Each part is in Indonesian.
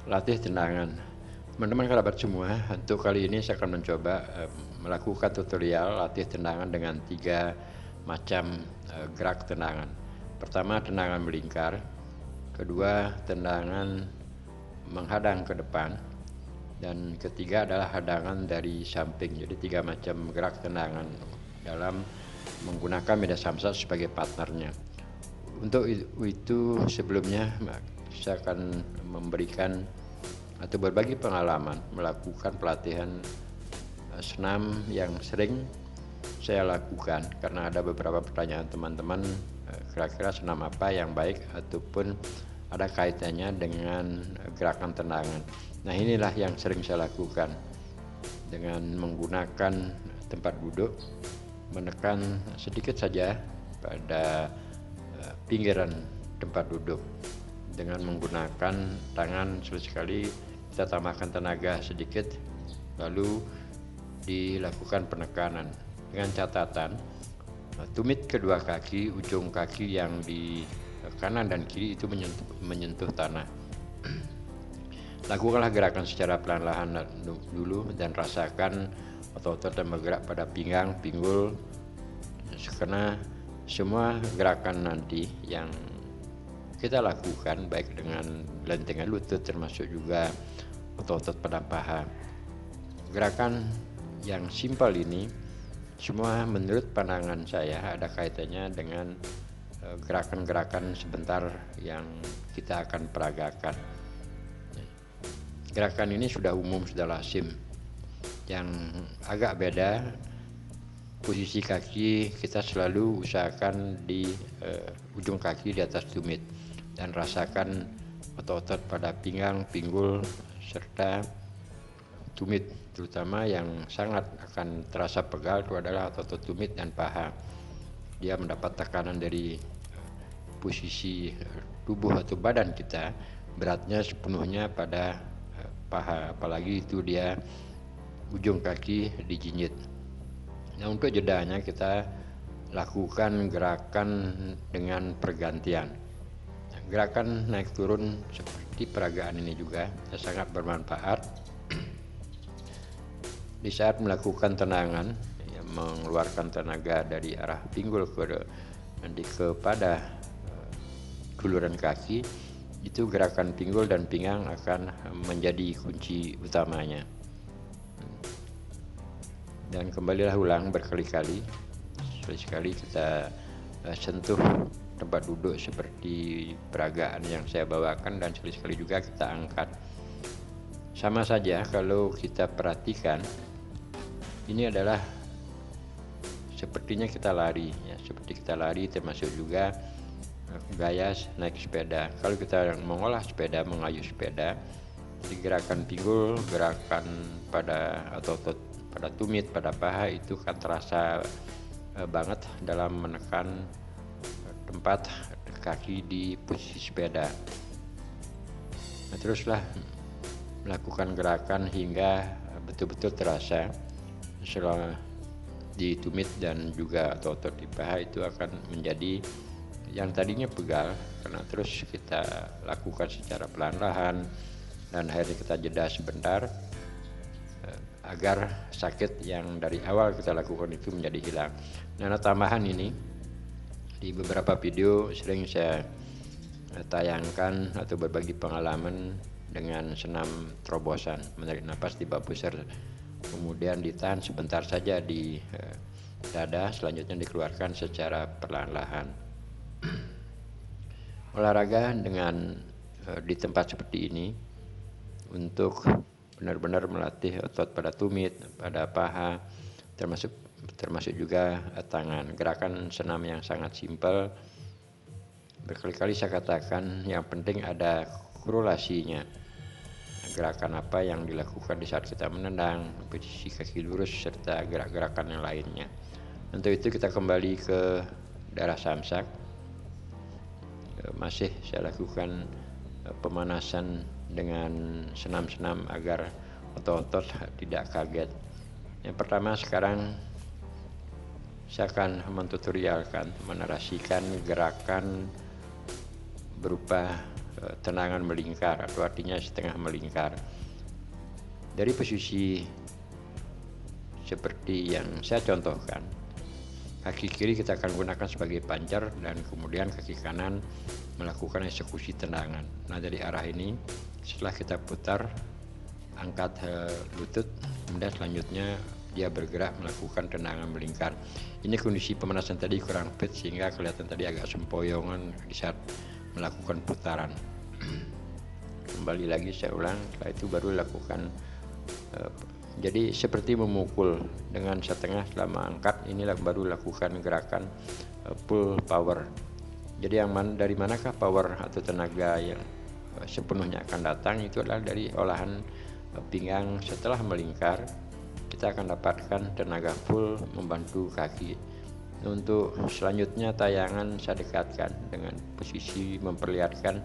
latih tendangan. Teman-teman kerabat semua, untuk kali ini saya akan mencoba melakukan tutorial latih tendangan dengan 3 macam gerak tendangan. Pertama, tendangan melingkar. Kedua, tendangan menghadang ke depan. Dan ketiga adalah hadangan dari samping. Jadi 3 macam gerak tendangan dalam menggunakan media samsat sebagai partnernya. Untuk itu sebelumnya saya akan memberikan atau berbagi pengalaman melakukan pelatihan senam yang sering saya lakukan, karena ada beberapa pertanyaan teman-teman kira-kira senam apa yang baik ataupun ada kaitannya dengan gerakan tendangan. Nah, inilah yang sering saya lakukan dengan menggunakan tempat duduk, menekan sedikit saja pada pinggiran tempat duduk dengan menggunakan tangan sekali kita tambahkan tenaga sedikit, lalu dilakukan penekanan dengan catatan tumit kedua kaki, ujung kaki yang di kanan dan kiri itu menyentuh tanah. Lakukanlah gerakan secara pelan-lahan dulu dan rasakan otot-otot yang bergerak pada pinggang, pinggul, karena semua gerakan nanti yang kita lakukan baik dengan lentingan lutut termasuk juga otot-otot pada paha. Gerakan yang simpel ini semua menurut pandangan saya ada kaitannya dengan gerakan-gerakan sebentar yang kita akan peragakan. Gerakan ini sudah umum, sudah lazim. Yang agak beda, posisi kaki kita selalu usahakan di ujung kaki di atas tumit, dan rasakan otot-otot pada pinggang, pinggul, serta tumit, terutama yang sangat akan terasa pegal itu adalah otot tumit dan paha. Dia mendapat tekanan dari posisi tubuh atau badan kita, beratnya sepenuhnya pada paha, apalagi itu dia ujung kaki dijinjit. Nah, untuk jedanya kita lakukan gerakan dengan pergantian. Gerakan naik turun seperti peragaan ini juga sangat bermanfaat di saat melakukan tendangan, mengeluarkan tenaga dari arah pinggul kepada duluran kaki. Itu gerakan pinggul dan pinggang akan menjadi kunci utamanya. Dan kembalilah ulang berkali-kali, sekali kita sentuh tempat duduk seperti peragaan yang saya bawakan, dan sekali-sekali juga kita angkat. Sama saja kalau kita perhatikan, ini adalah sepertinya kita lari, ya, seperti kita lari, termasuk juga gaya naik sepeda. Kalau kita mengolah sepeda, mengayuh sepeda, di gerakan pinggul, gerakan pada otot pada tumit, pada paha itu kan terasa banget dalam menekan tempat kaki di posisi sepeda. Nah, teruslah melakukan gerakan hingga betul-betul terasa selama di tumit dan juga otot di paha itu akan menjadi yang tadinya pegal, karena terus kita lakukan secara pelan-lahan dan akhirnya kita jeda sebentar agar sakit yang dari awal kita lakukan itu menjadi hilang. Nah, tambahan ini di beberapa video sering saya tayangkan atau berbagi pengalaman dengan senam terobosan, menarik napas di bawah pusar, kemudian ditahan sebentar saja di dada, selanjutnya dikeluarkan secara perlahan-lahan. Olahraga dengan di tempat seperti ini untuk benar-benar melatih otot pada tumit, pada paha, termasuk juga tangan. Gerakan senam yang sangat simpel. Berkali-kali saya katakan yang penting ada korelasinya. Gerakan apa yang dilakukan di saat kita menendang, posisi kaki lurus, serta gerak-gerakan yang lainnya. Untuk itu kita kembali ke darah samsak. Masih saya lakukan pemanasan dengan senam-senam agar otot-otot tidak kaget. Yang pertama, sekarang saya akan mentutorialkan, menarasikan gerakan berupa tendangan melingkar atau artinya setengah melingkar. Dari posisi seperti yang saya contohkan, kaki kiri kita akan gunakan sebagai pancar dan kemudian kaki kanan melakukan eksekusi tendangan. Nah, dari arah ini setelah kita putar, angkat lutut, kemudian selanjutnya dia bergerak melakukan tendangan melingkar. Ini kondisi pemanasan tadi kurang fit sehingga kelihatan tadi agak sempoyongan di saat melakukan putaran. Kembali lagi saya ulang, setelah itu baru lakukan jadi seperti memukul dengan setengah selama angkat, inilah baru lakukan gerakan pull power. Jadi dari manakah power atau tenaga yang sepenuhnya akan datang, itu adalah dari olahan pinggang. Setelah melingkar kita akan dapatkan tenaga full membantu kaki. Untuk selanjutnya tayangan saya dekatkan dengan posisi memperlihatkan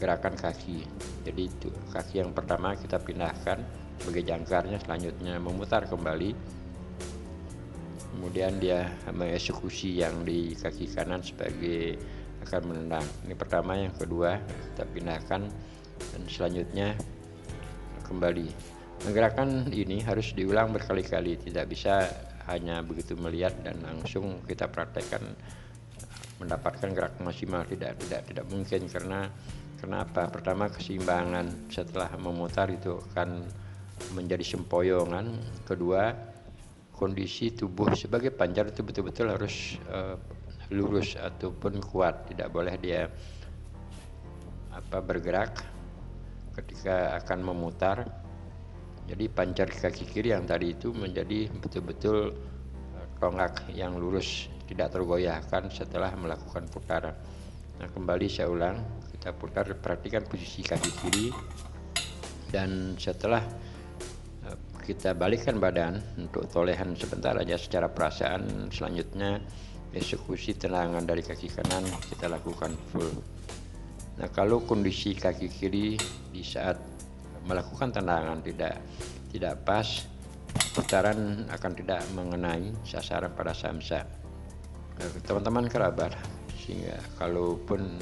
gerakan kaki. Jadi itu kaki yang pertama kita pindahkan sebagai jangkarnya, selanjutnya memutar kembali, kemudian dia mengeksekusi yang di kaki kanan sebagai akan menendang. Ini pertama. Yang kedua kita pindahkan dan selanjutnya kembali. Gerakan ini harus diulang berkali-kali, tidak bisa hanya begitu melihat dan langsung kita praktekkan mendapatkan gerakan maksimal. Tidak mungkin. Karena kenapa? Pertama, keseimbangan setelah memutar itu akan menjadi sempoyongan. Kedua, kondisi tubuh sebagai pancar itu betul-betul harus lurus ataupun kuat, tidak boleh dia bergerak ketika akan memutar. Jadi pancar kaki kiri yang tadi itu menjadi betul-betul tonggak yang lurus, tidak tergoyahkan setelah melakukan putaran. Nah, kembali saya ulang, kita putar, perhatikan posisi kaki kiri, dan setelah kita balikkan badan untuk tolehan sebentar aja secara perasaan, selanjutnya eksekusi tendangan dari kaki kanan kita lakukan full. Nah, kalau kondisi kaki kiri di saat melakukan tendangan tidak pas, putaran akan tidak mengenai sasaran pada samsak. Teman-teman kerabat, sehingga kalaupun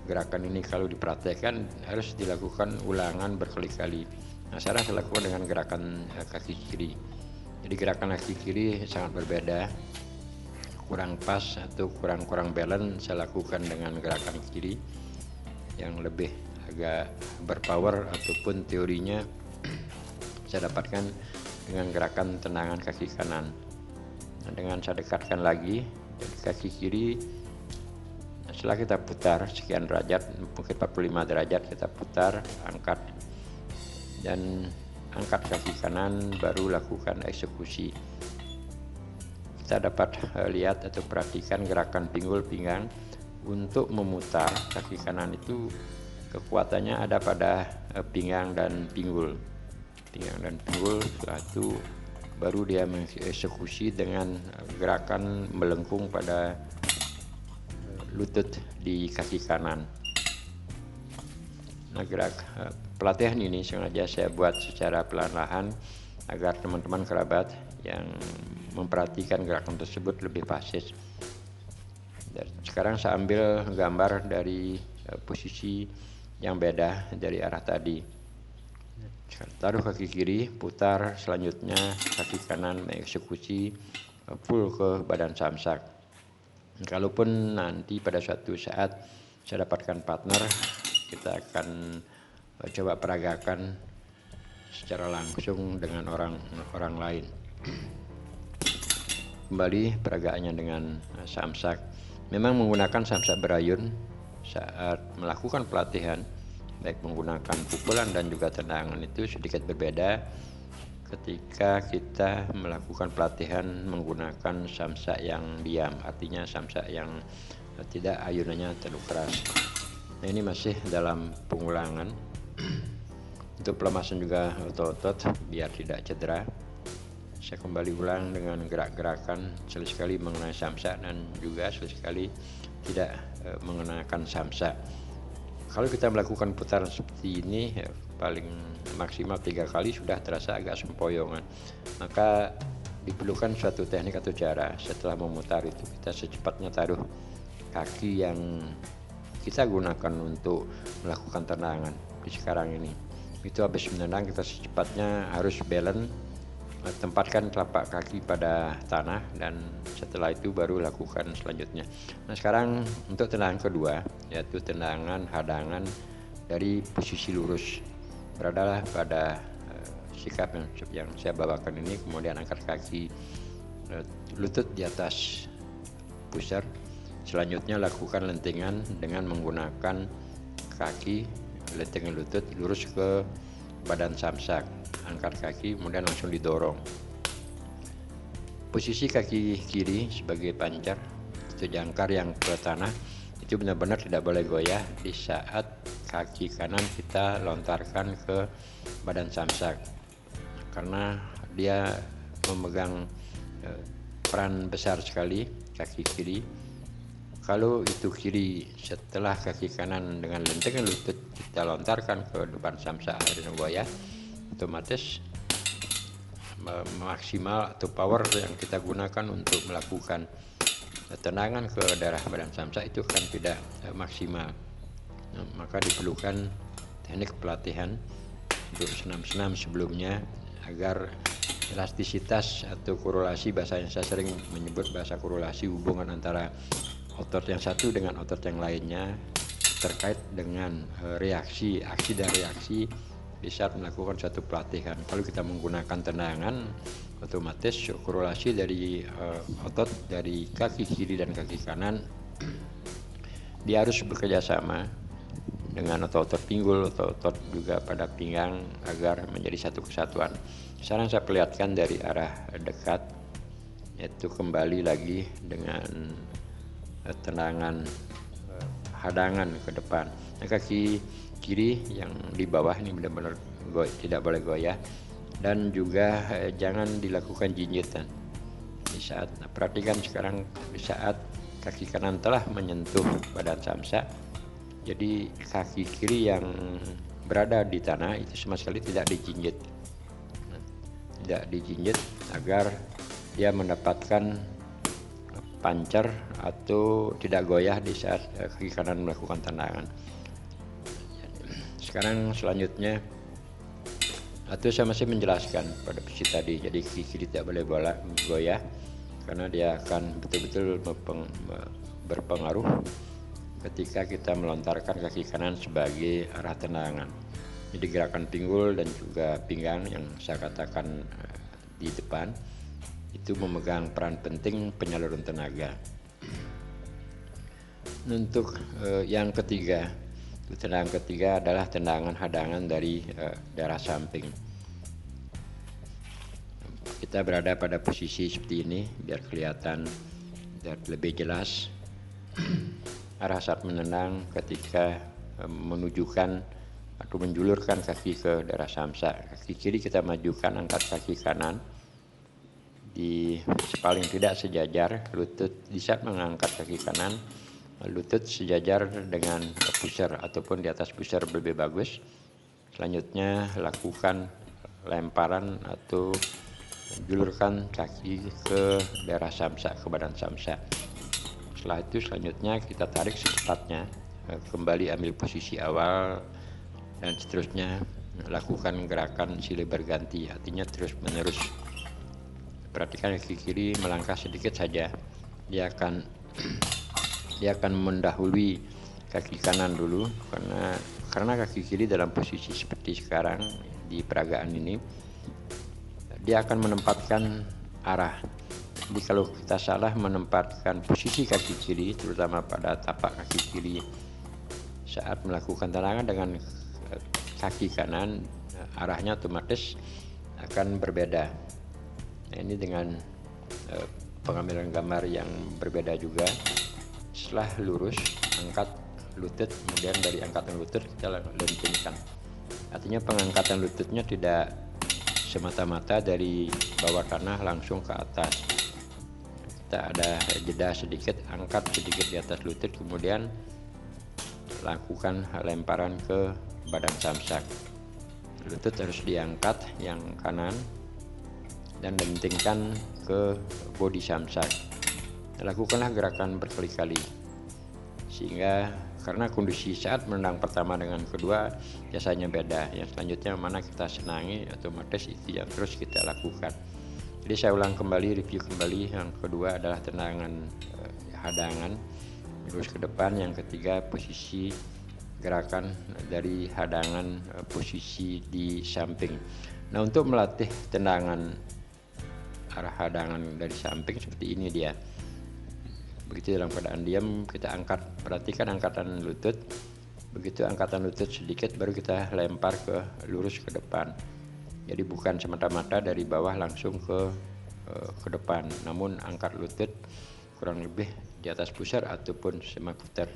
gerakan ini kalau dipraktekkan harus dilakukan ulangan berkali-kali. Nah, saya lakukan dengan gerakan kaki kiri. Jadi gerakan kaki kiri sangat berbeda, kurang pas atau kurang balance saya lakukan dengan gerakan kiri yang lebih agak berpower, ataupun teorinya saya dapatkan dengan gerakan tendangan kaki kanan. Nah, dengan saya dekatkan lagi dari kaki kiri, setelah kita putar sekian derajat, mungkin 45 derajat, kita putar, angkat dan angkat kaki kanan, baru lakukan eksekusi. Kita dapat lihat atau perhatikan gerakan pinggul pinggang. Untuk memutar kaki kanan itu kekuatannya ada pada pinggang dan pinggul. Setelah itu baru dia mengeksekusi dengan gerakan melengkung pada lutut di kaki kanan. Nah, pelatihan ini sengaja saya buat secara pelan-lahan agar teman-teman kerabat yang memperhatikan gerakan tersebut lebih fasis. Dan sekarang saya ambil gambar dari posisi yang beda dari arah tadi. Taruh kaki kiri, putar, selanjutnya kaki kanan mengeksekusi full ke badan samsak. Kalaupun nanti pada suatu saat saya dapatkan partner, kita akan coba peragakan secara langsung dengan orang lain. Kembali peragaannya dengan samsak. Memang menggunakan samsak berayun saat melakukan pelatihan, baik menggunakan pukulan dan juga tendangan, itu sedikit berbeda ketika kita melakukan pelatihan menggunakan samsak yang diam, artinya samsak yang tidak ayunannya terlalu keras. Nah, ini masih dalam pengulangan untuk pelemasan juga otot-otot biar tidak cedera. Saya kembali ulang dengan gerak-gerakan sekali-sekali mengenai samsak dan juga sekali-sekali tidak mengenakan samsak. Kalau kita melakukan putaran seperti ini paling maksimal 3 kali sudah terasa agak sempoyongan. Maka diperlukan suatu teknik atau cara setelah memutar itu kita secepatnya taruh kaki yang kita gunakan untuk melakukan tendangan di sekarang ini. Itu habis menendang kita secepatnya harus balance, tempatkan telapak kaki pada tanah, dan setelah itu baru lakukan selanjutnya. Nah sekarang untuk tendangan kedua, yaitu tendangan hadangan dari posisi lurus. Beradalah pada sikap yang saya bawakan ini, kemudian angkat kaki lutut di atas pusar. Selanjutnya lakukan lentingan dengan menggunakan kaki, lentingan lutut lurus ke badan samsak. Angkat kaki kemudian langsung didorong. Posisi kaki kiri sebagai pancar, itu jangkar yang ke tanah, itu benar-benar tidak boleh goyah di saat kaki kanan kita lontarkan ke badan samsak, karena dia memegang peran besar sekali kaki kiri. Kalau itu kiri setelah kaki kanan dengan lentingan lutut kita lontarkan ke depan samsak dan goyah, otomatis maksimal atau power yang kita gunakan untuk melakukan tendangan ke daerah badan samsak itu kan tidak maksimal. Nah, maka diperlukan teknik pelatihan untuk senam-senam sebelumnya agar elastisitas atau korelasi, bahasa yang saya sering menyebut bahasa korelasi, hubungan antara otot yang satu dengan otot yang lainnya terkait dengan reaksi, aksi dan reaksi di saat melakukan suatu pelatihan. Kalau kita menggunakan tendangan, otomatis korelasi dari otot dari kaki kiri dan kaki kanan dia harus bekerja sama dengan otot-otot pinggul, otot-otot juga pada pinggang agar menjadi satu kesatuan. Sekarang saya perlihatkan dari arah dekat, yaitu kembali lagi dengan tendangan hadangan ke depan. Nah, kaki kiri yang di bawah ini benar-benar tidak boleh goyah, dan juga jangan dilakukan jinjitan di saat. Nah, perhatikan sekarang di saat kaki kanan telah menyentuh badan samsak, jadi kaki kiri yang berada di tanah itu sama sekali tidak dijinjit, tidak dijinjit agar dia mendapatkan pancar atau tidak goyah di saat kaki kanan melakukan tendangan. Sekarang selanjutnya, atau saya masih menjelaskan pada posisi tadi, jadi kaki kiri tidak boleh goyah karena dia akan betul-betul berpengaruh ketika kita melontarkan kaki kanan sebagai arah tendangan. Jadi gerakan pinggul dan juga pinggang yang saya katakan di depan itu memegang peran penting penyaluran tenaga. Untuk yang ketiga, tendangan ketiga adalah tendangan hadangan dari daerah samping. Kita berada pada posisi seperti ini biar kelihatan dan lebih jelas arah saat menendang ketika menunjukkan atau menjulurkan kaki ke daerah samsak. Kaki kiri kita majukan, angkat kaki kanan di paling tidak sejajar lutut. Di saat mengangkat kaki kanan, lutut sejajar dengan pusar ataupun di atas pusar lebih bagus. Selanjutnya lakukan lemparan atau julurkan kaki ke daerah samsak, ke badan samsak. Setelah itu selanjutnya kita tarik secepatnya, kembali ambil posisi awal, dan seterusnya lakukan gerakan silih berganti, artinya terus menerus. Perhatikan kaki kiri melangkah sedikit saja, dia akan mendahului kaki kanan dulu, karena kaki kiri dalam posisi seperti sekarang di peragaan ini dia akan menempatkan arah. Jadi kalau kita salah menempatkan posisi kaki kiri, terutama pada tapak kaki kiri saat melakukan tendangan dengan kaki kanan, arahnya otomatis akan berbeda. Nah, ini dengan pengambilan gambar yang berbeda juga. Setelah lurus, angkat lutut, kemudian dari angkatan lutut kita lentingkan. Artinya pengangkatan lututnya tidak semata-mata dari bawah tanah langsung ke atas. Kita ada jeda sedikit, angkat sedikit di atas lutut, kemudian lakukan lemparan ke badan samsak. Lutut harus diangkat yang kanan dan lentingkan ke bodi samsak. Lakukanlah gerakan berkali-kali sehingga karena kondisi saat menendang pertama dengan kedua biasanya beda. Yang selanjutnya mana kita senangi, otomatis itu yang terus kita lakukan. Jadi saya ulang kembali, review kembali. Yang kedua adalah tendangan hadangan lurus ke depan. Yang ketiga posisi gerakan dari hadangan, posisi di samping. Nah, untuk melatih tendangan arah hadangan dari samping seperti ini dia. Begitu dalam keadaan diam kita angkat, perhatikan angkatan lutut. Begitu angkatan lutut sedikit baru kita lempar lurus ke depan. Jadi bukan semata-mata dari bawah langsung ke depan, namun angkat lutut kurang lebih di atas pusar ataupun semakuter.